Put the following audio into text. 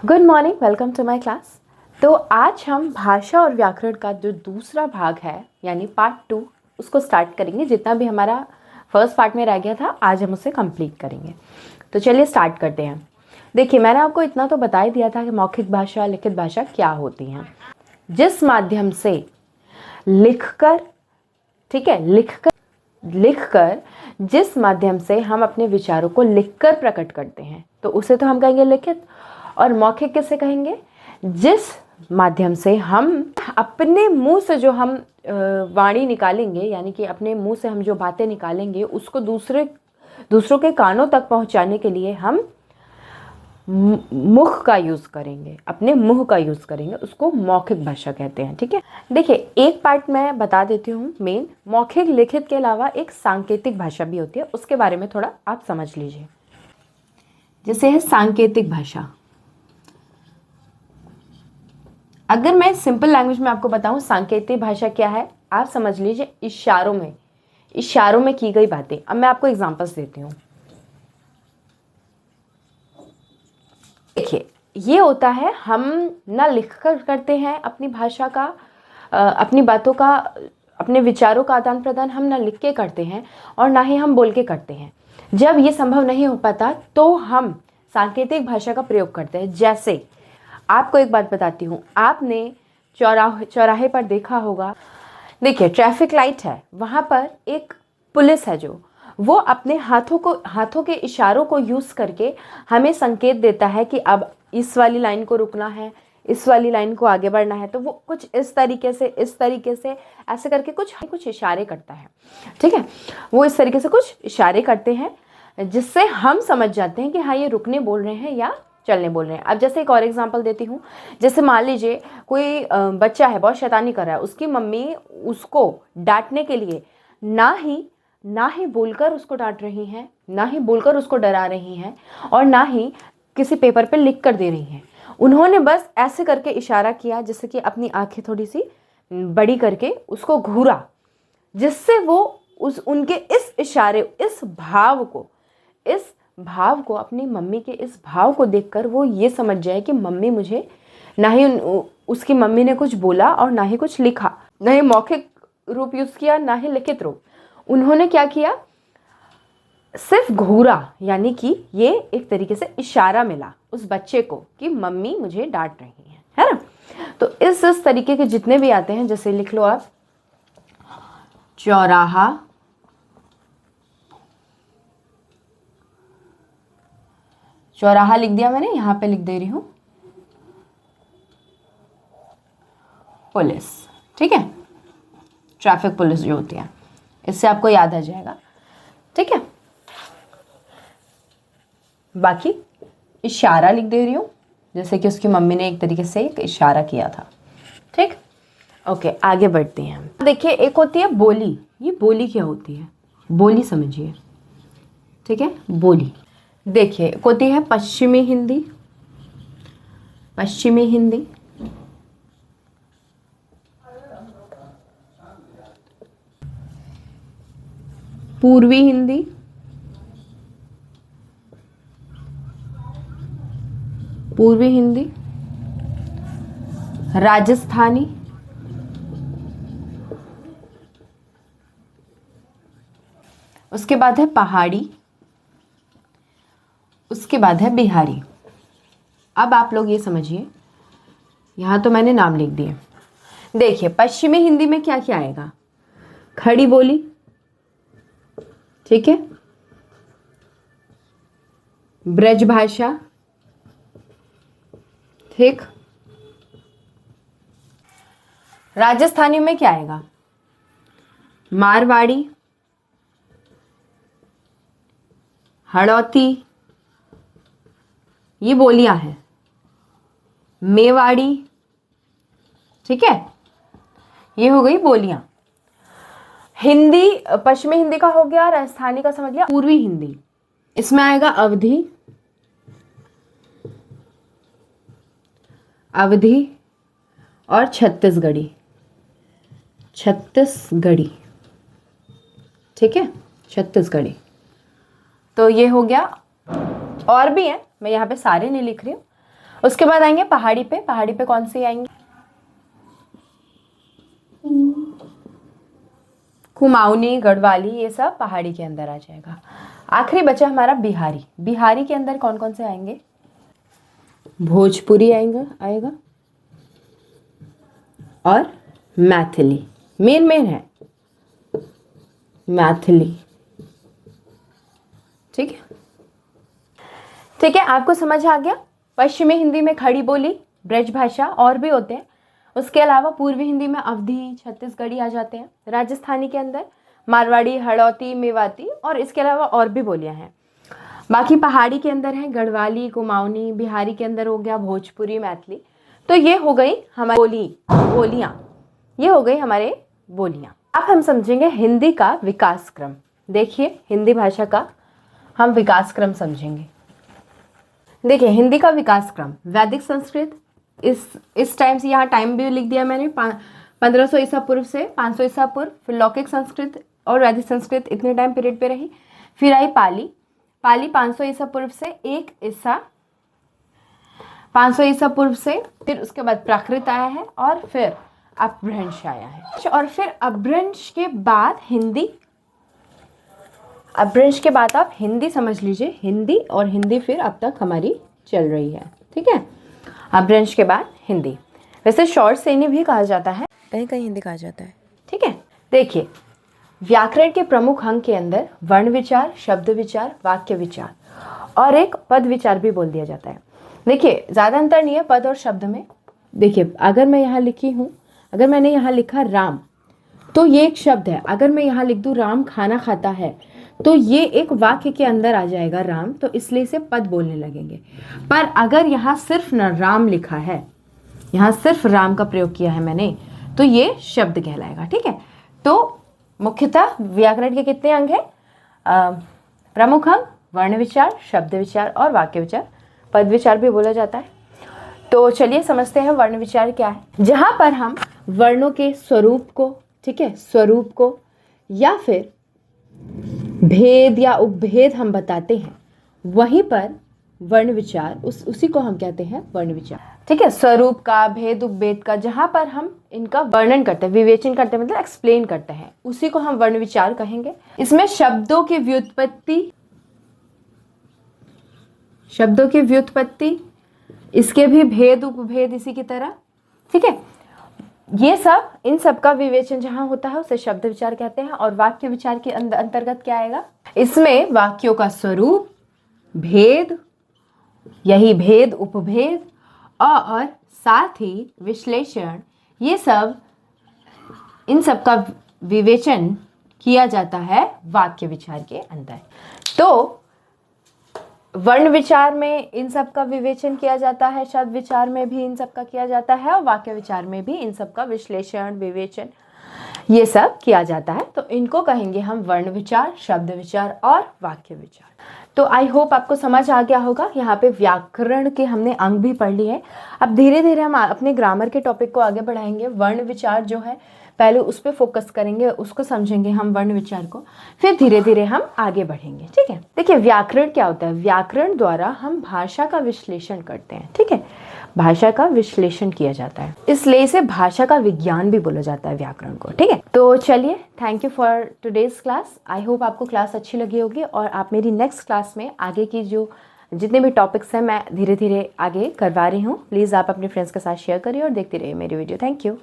Good morning, welcome to my class. तो आज हम भाषा और व्याकरण का जो दूसरा भाग है यानी पार्ट 2 उसको स्टार्ट करेंगे। जितना भी हमारा फर्स्ट पार्ट में रह गया था आज हम उसे कंप्लीट करेंगे। तो चलिए स्टार्ट करते हैं। देखिए, मैंने आपको इतना तो बता ही दिया था कि मौखिक भाषा लिखित भाषा क्या होती हैं। जिस माध्यम से लिखकर, ठीक है, लिखकर जिस माध्यम से हम अपने विचारों को लिखकर प्रकट करते हैं तो उसे तो हम कहेंगे लिखित। और मौखिक किसे कहेंगे? जिस माध्यम से हम अपने मुंह से जो हम वाणी निकालेंगे, यानी कि अपने मुंह से हम जो बातें निकालेंगे उसको दूसरों के कानों तक पहुंचाने के लिए हम मुख का यूज़ करेंगे, अपने मुंह का यूज़ करेंगे, उसको मौखिक भाषा कहते हैं। ठीक है, देखिए एक पार्ट मैं बता देती हूँ। मेन मौखिक लिखित के अलावा एक सांकेतिक भाषा भी होती है, उसके बारे में थोड़ा आप समझ लीजिए। जैसे है सांकेतिक भाषा। अगर मैं सिंपल लैंग्वेज में आपको बताऊं सांकेतिक भाषा क्या है, आप समझ लीजिए इशारों में की गई बातें। अब मैं आपको एग्जांपल्स देती हूँ। देखिए, ये होता है हम ना लिख कर करते हैं अपनी भाषा का, अपनी बातों का, अपने विचारों का आदान प्रदान हम ना लिख के करते हैं और ना ही हम बोल के करते हैं। जब ये संभव नहीं हो पाता तो हम सांकेतिक भाषा का प्रयोग करते हैं। जैसे आपको एक बात बताती हूँ, आपने चौराहे पर देखा होगा। देखिए, ट्रैफिक लाइट है, वहाँ पर एक पुलिस है जो वो अपने हाथों के इशारों को यूज़ करके हमें संकेत देता है कि अब इस वाली लाइन को रुकना है, इस वाली लाइन को आगे बढ़ना है। तो वो कुछ इस तरीके से ऐसे करके कुछ इशारे करता है। ठीक है, वो इस तरीके से कुछ इशारे करते हैं जिससे हम समझ जाते हैं कि हाँ, ये रुकने बोल रहे हैं या चलने बोल रहे हैं। अब जैसे एक और एग्जांपल देती हूँ। जैसे मान लीजिए कोई बच्चा है, बहुत शैतानी कर रहा है, उसकी मम्मी उसको डांटने के लिए ना ही बोलकर उसको डांट रही हैं, ना ही बोलकर उसको डरा रही हैं, और ना ही किसी पेपर पे लिख कर दे रही हैं। उन्होंने बस ऐसे करके इशारा किया, जैसे कि अपनी आंखें थोड़ी सी बड़ी करके उसको घूरा, जिससे वो उनके इस भाव को अपनी मम्मी के इस भाव को देखकर वो ये समझ जाए कि मम्मी मुझे, ना ही उसकी मम्मी ने कुछ बोला और ना ही कुछ लिखा, ना ही मौखिक रूप यूज किया, ना ही लिखित रूप। उन्होंने क्या किया? सिर्फ घूरा, यानी कि ये एक तरीके से इशारा मिला उस बच्चे को कि मम्मी मुझे डांट रही है ना। तो इस तरीके के जितने भी आते हैं, जैसे लिख लो आप, चौराहा लिख दिया मैंने, यहां पे लिख दे रही हूं पुलिस। ठीक है, ट्रैफिक पुलिस जो होती है, इससे आपको याद आ जाएगा। ठीक है, बाकी इशारा लिख दे रही हूं, जैसे कि उसकी मम्मी ने एक तरीके से एक इशारा किया था। ठीक, ओके, आगे बढ़ते हैं। देखिए, एक होती है बोली। ये बोली क्या होती है? बोली समझिए। ठीक है, बोली। देखिए, एक होती है पश्चिमी हिंदी, पूर्वी हिंदी, राजस्थानी, उसके बाद है पहाड़ी, उसके बाद है बिहारी। अब आप लोग ये समझिए, यहां तो मैंने नाम लिख दिए। देखिए, पश्चिमी हिंदी में क्या क्या आएगा? खड़ी बोली, ठीक है, ब्रज भाषा, ठीक। राजस्थानी में क्या आएगा? मारवाड़ी, हड़ौती, ये बोलियां हैं। मेवाड़ी, ठीक है, ये हो गई बोलियां। हिंदी, पश्चिमी हिंदी का हो गया, राजस्थानी का समझ लिया। पूर्वी हिंदी, इसमें आएगा अवधी और छत्तीसगढ़ी, ठीक है, छत्तीसगढ़ी। तो ये हो गया। और भी है, मैं यहाँ पे सारे नहीं लिख रही हूँ। उसके बाद आएंगे पहाड़ी पे। पहाड़ी पे कौन सी आएंगी? कुमाऊनी, गढ़वाली, ये सब पहाड़ी के अंदर आ जाएगा। आखिरी बचा हमारा बिहारी। बिहारी के अंदर कौन कौन से आएंगे? भोजपुरी आएगा और मैथिली। मेन है मैथिली। ठीक है, ठीक है, आपको समझ आ गया। पश्चिमी हिंदी में खड़ी बोली, ब्रज भाषा और भी होते हैं। उसके अलावा पूर्वी हिंदी में अवधी, छत्तीसगढ़ी आ जाते हैं। राजस्थानी के अंदर मारवाड़ी, हड़ौती, मेवाती और इसके अलावा और भी बोलियां हैं। बाकी पहाड़ी के अंदर है गढ़वाली, कुमाऊनी। बिहारी के अंदर हो गया भोजपुरी, मैथिली। तो ये हो गई हमारी बोलियां। ये हो गई हमारे बोलियां। अब हम समझेंगे हिंदी का विकास क्रम। देखिए, हिंदी भाषा का हम विकास क्रम समझेंगे। देखिए, हिंदी का विकास क्रम, वैदिक संस्कृत, इस टाइम से, यहाँ टाइम भी लिख दिया मैंने, 1500 ईसा पूर्व से 500 ईसा पूर्व। फिर लौकिक संस्कृत और वैदिक संस्कृत इतने टाइम पीरियड पे रही। फिर आई पाली। पाली 500 ईसा पूर्व से 500 ईसा पूर्व से। फिर उसके बाद प्राकृत आया है और फिर अपभ्रंश आया है। और फिर अपभ्रंश के बाद हिंदी। अपभ्रंश के बाद आप हिंदी समझ लीजिए, हिंदी, और हिंदी फिर अब तक हमारी चल रही है। ठीक है, अपभ्रंश के बाद हिंदी। वैसे शॉर्ट से इन्हें भी कहा जाता है, कहीं कहीं हिंदी कहा जाता है। ठीक है, देखिए, व्याकरण के प्रमुख अंग के अंदर वर्ण विचार, शब्द विचार, वाक्य विचार और एक पद विचार भी बोल दिया जाता है। देखिए, ज़्यादा अंतर नहीं है पद और शब्द में। देखिए, अगर मैं यहाँ लिखी हूँ, अगर मैंने यहाँ लिखा राम, तो ये एक शब्द है। अगर मैं यहाँ लिख दूँ राम खाना खाता है, तो ये एक वाक्य के अंदर आ जाएगा राम, तो इसलिए इसे पद बोलने लगेंगे। पर अगर यहाँ सिर्फ न राम लिखा है, यहाँ सिर्फ राम का प्रयोग किया है मैंने, तो ये शब्द कहलाएगा। ठीक है, तो मुख्यतः व्याकरण के कितने अंग हैं? प्रमुख अंग वर्ण विचार, शब्द विचार और वाक्य विचार। पद विचार भी बोला जाता है। तो चलिए समझते हैं वर्ण विचार क्या है। जहां पर हम वर्णों के स्वरूप को, ठीक है, स्वरूप को या फिर भेद या उपभेद हम बताते हैं, वहीं पर वर्ण विचार, उसी को हम कहते हैं वर्ण विचार। ठीक है, स्वरूप का, भेद उपभेद का, जहां पर हम इनका वर्णन करते हैं, विवेचन करते हैं, मतलब एक्सप्लेन करते हैं, उसी को हम वर्ण विचार कहेंगे। इसमें शब्दों की व्युत्पत्ति, इसके भी भेद उपभेद इसी की तरह। ठीक है, ये सब, इन सब का विवेचन जहां होता है उसे शब्द विचार कहते हैं। और वाक्य विचार के अंतर्गत क्या आएगा? इसमें वाक्यों का स्वरूप, भेद, यही भेद उपभेद और साथ ही विश्लेषण, ये सब, इन सब का विवेचन किया जाता है वाक्य विचार के अंदर। तो वर्ण विचार में इन सब का विवेचन किया जाता है, शब्द विचार में भी इन सब का किया जाता है और वाक्य विचार में भी इन सब का विश्लेषण, विवेचन, ये सब किया जाता है। तो इनको कहेंगे हम वर्ण विचार, शब्द विचार और वाक्य विचार। तो आई होप आपको समझ आ गया होगा। यहाँ पे व्याकरण के हमने अंग भी पढ़ लिए हैं। अब धीरे धीरे हम अपने ग्रामर के टॉपिक को आगे बढ़ाएंगे। वर्ण विचार जो है पहले उस पर फोकस करेंगे, उसको समझेंगे हम वर्ण विचार को, फिर धीरे धीरे हम आगे बढ़ेंगे। ठीक है, देखिए व्याकरण क्या होता है? व्याकरण द्वारा हम भाषा का विश्लेषण करते हैं। ठीक है, भाषा का विश्लेषण किया जाता है, इसलिए इसे भाषा का विज्ञान भी बोला जाता है व्याकरण को। ठीक है, तो चलिए, thank you for today's class. I hope आपको क्लास अच्छी लगी होगी और आप मेरी नेक्स्ट क्लास में आगे की जो जितने भी टॉपिक्स हैं मैं धीरे धीरे आगे करवा रही हूँ। प्लीज़ आप अपने फ्रेंड्स के साथ शेयर करिए और देखते रहिए मेरी वीडियो। Thank you.